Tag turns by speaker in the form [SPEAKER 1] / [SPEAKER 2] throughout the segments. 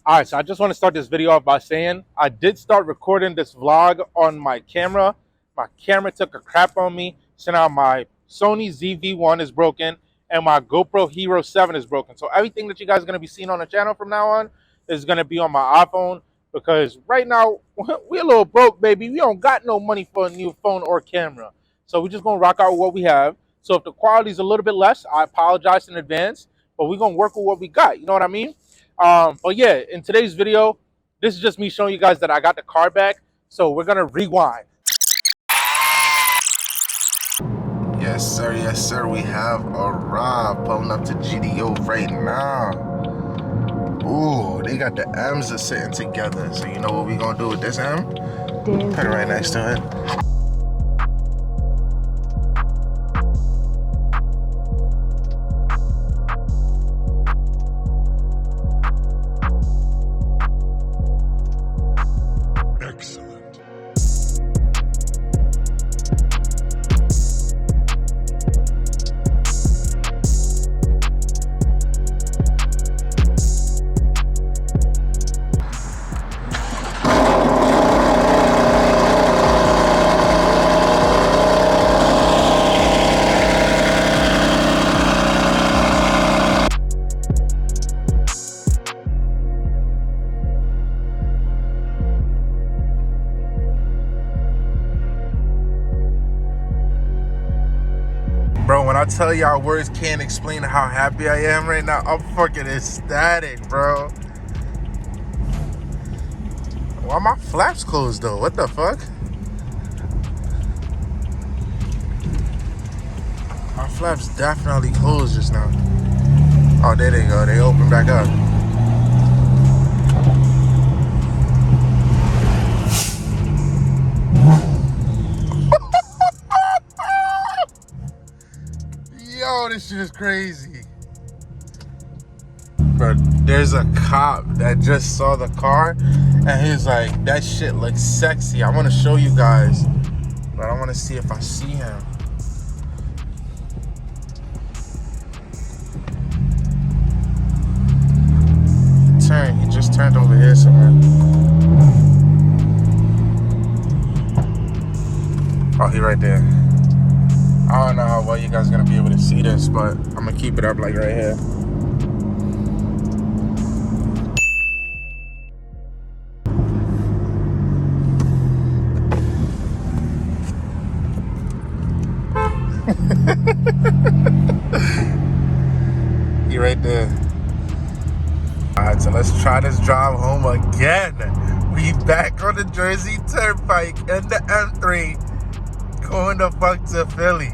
[SPEAKER 1] All right, so I just want to start this video off by saying I did start recording this vlog on my camera. My camera took a crap on me, so now my Sony ZV-1 is broken and my GoPro Hero 7 is broken. So everything that you guys are going to be seeing on the channel from now on is going to be on my iPhone, because right now we're a little broke, baby. We don't got no money for a new phone or camera. So we're just going to rock out with what we have. So if the quality is a little bit less, I apologize in advance, but we're going to work with what we got. You know what I mean? But yeah, in today's video, this is just me showing you guys that I got the car back. So we're gonna rewind.
[SPEAKER 2] Yes sir, we have arrived. Pulling up to GDO right now. Ooh, they got the M's are sitting together. So you know what we gonna do with this M? Put it right next to it. Bro, when I tell y'all words can't explain how happy I am right now, I'm fucking ecstatic, bro. Why my flaps closed though? What the fuck? My flaps definitely closed just now. Oh, there they go. They open back up. Yo, this shit is crazy. Bro, there's a cop that just saw the car and he's like, that shit looks sexy. I want to show you guys, but I want to see if I see him. He just turned over here somewhere. Oh, he right there. I don't know how well you guys are gonna be able to see this, but I'm gonna keep it up like right here. You right there. Alright, so let's try this drive home again. We back on the Jersey Turnpike in the M3. Going the fuck to Philly.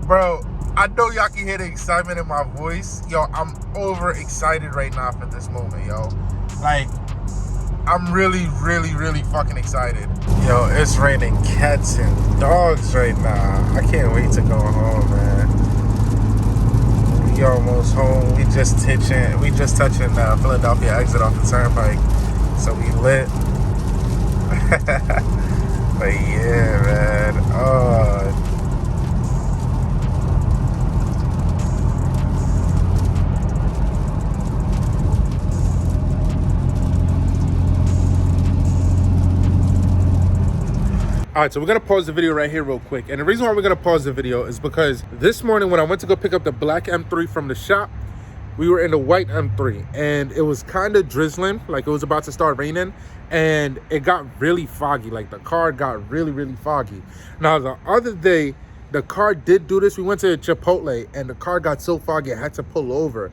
[SPEAKER 2] Bro, I know y'all can hear the excitement in my voice. Yo, I'm over excited right now for this moment, yo. Like, I'm really fucking excited. Yo, it's raining cats and dogs right now. I can't wait to go home, man. We almost home. We just touching Philadelphia exit off the turnpike. So we lit. But yeah, man. Oh.
[SPEAKER 1] All right, so we're gonna pause the video right here real quick. And the reason why we're gonna pause the video is because this morning when I went to go pick up the black M3 from the shop, we were in the white M3 and it was kind of drizzling, like it was about to start raining, and it got really foggy. Like the car got really foggy. Now the other day, the car did do this. We went to Chipotle and the car got so foggy I had to pull over.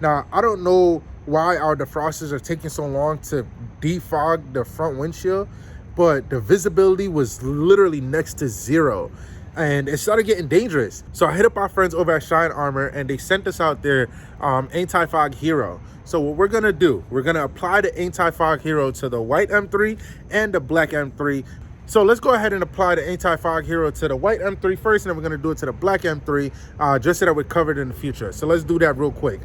[SPEAKER 1] Now, I don't know why our defrosters are taking so long to defog the front windshield, but the visibility was literally next to zero and it started getting dangerous. So I hit up our friends over at Shine Armor and they sent us out their anti-fog hero. So what we're gonna do, we're gonna apply the anti-fog hero to the white M3 and the black M3. So let's go ahead and apply the anti-fog hero to the white M3 first, and then we're gonna do it to the black M3 just so that we're covered in the future. So let's do that real quick.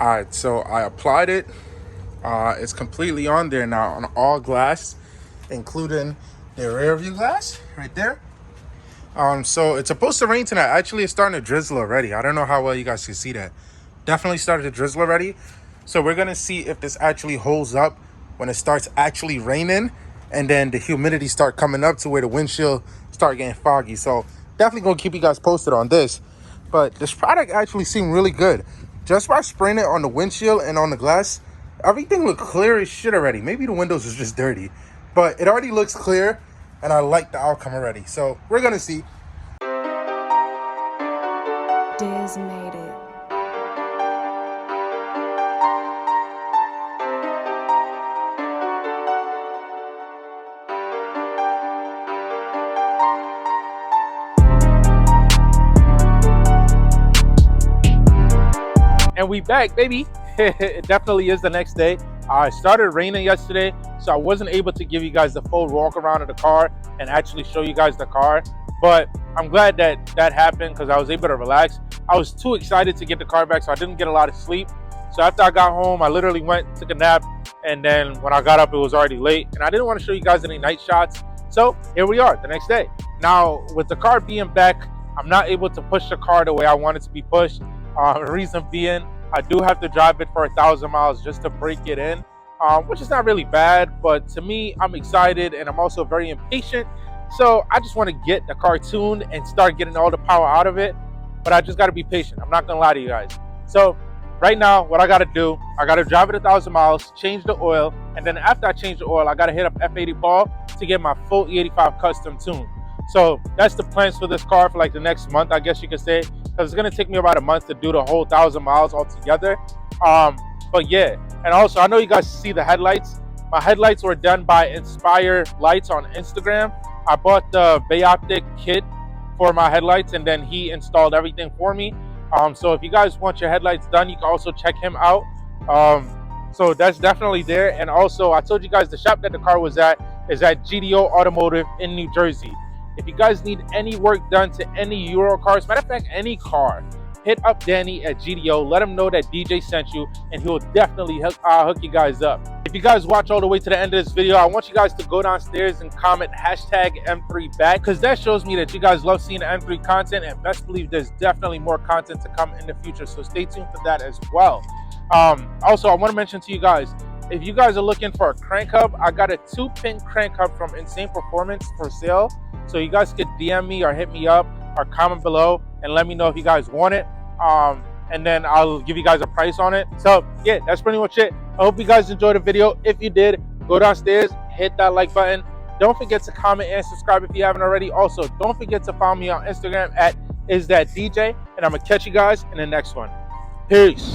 [SPEAKER 1] All right, so I applied it. It's completely on there now on all glass, including the rear view glass right there. So it's supposed to rain tonight. Actually, it's starting to drizzle already. I don't know how well you guys can see that. Definitely started to drizzle already. So we're gonna see if this actually holds up when it starts actually raining, and then the humidity start coming up to where the windshield start getting foggy. So definitely gonna keep you guys posted on this. But this product actually seemed really good. Just by spraying it on the windshield and on the glass, everything looked clear as shit already. Maybe the windows is just dirty, but it already looks clear, and I like the outcome already. So we're gonna see.
[SPEAKER 3] Diz made it.
[SPEAKER 4] And we back, baby. It definitely is the next day. It started raining yesterday, so I wasn't able to give you guys the full walk around of the car and actually show you guys the car. But I'm glad that that happened because I was able to relax. I was too excited to get the car back, so I didn't get a lot of sleep. So after I got home, I literally went, took a nap, and then when I got up, it was already late. And I didn't want to show you guys any night shots. So here we are, the next day. Now, with the car being back, I'm not able to push the car the way I want it to be pushed. Reason being, I do have to drive it for 1,000 miles just to break it in, which is not really bad, but to me, I'm excited and I'm also very impatient. So I just want to get the car tuned and start getting all the power out of it, but I just got to be patient. I'm not going to lie to you guys. So right now, what I got to do, I got to drive it 1,000 miles, change the oil, and then after I change the oil, I got to hit up F80 Paul to get my full E85 custom tuned. So that's the plans for this car for like the next month, I guess you could say, because it's going to take me about a month to do the whole 1,000 miles altogether. But yeah, and also I know you guys see the headlights. My headlights were done by Inspire.Lights on Instagram. I bought the Bayoptik kit for my headlights, and then he installed everything for me. So if you guys want your headlights done, you can also check him out. So that's definitely there. And also, I told you guys the shop that the car was at is at GDO Automotive in New Jersey. If you guys need any work done to any Euro cars, matter of fact, any car, hit up Danny at GDO. Let him know that DJ sent you, and he will definitely hook you guys up. If you guys watch all the way to the end of this video, I want you guys to go downstairs and comment hashtag M3 back, because that shows me that you guys love seeing the M3 content, and best believe there's definitely more content to come in the future. So stay tuned for that as well. Also, I want to mention to you guys, if you guys are looking for a crank hub, I got a 2-pin crank hub from Insane Performance for sale. So you guys could DM me or hit me up or comment below and let me know if you guys want it. And then I'll give you guys a price on it. So yeah, that's pretty much it. I hope you guys enjoyed the video. If you did, go downstairs, hit that like button. Don't forget to comment and subscribe if you haven't already. Also, don't forget to follow me on Instagram at isthatdj. And I'm going to catch you guys in the next one. Peace.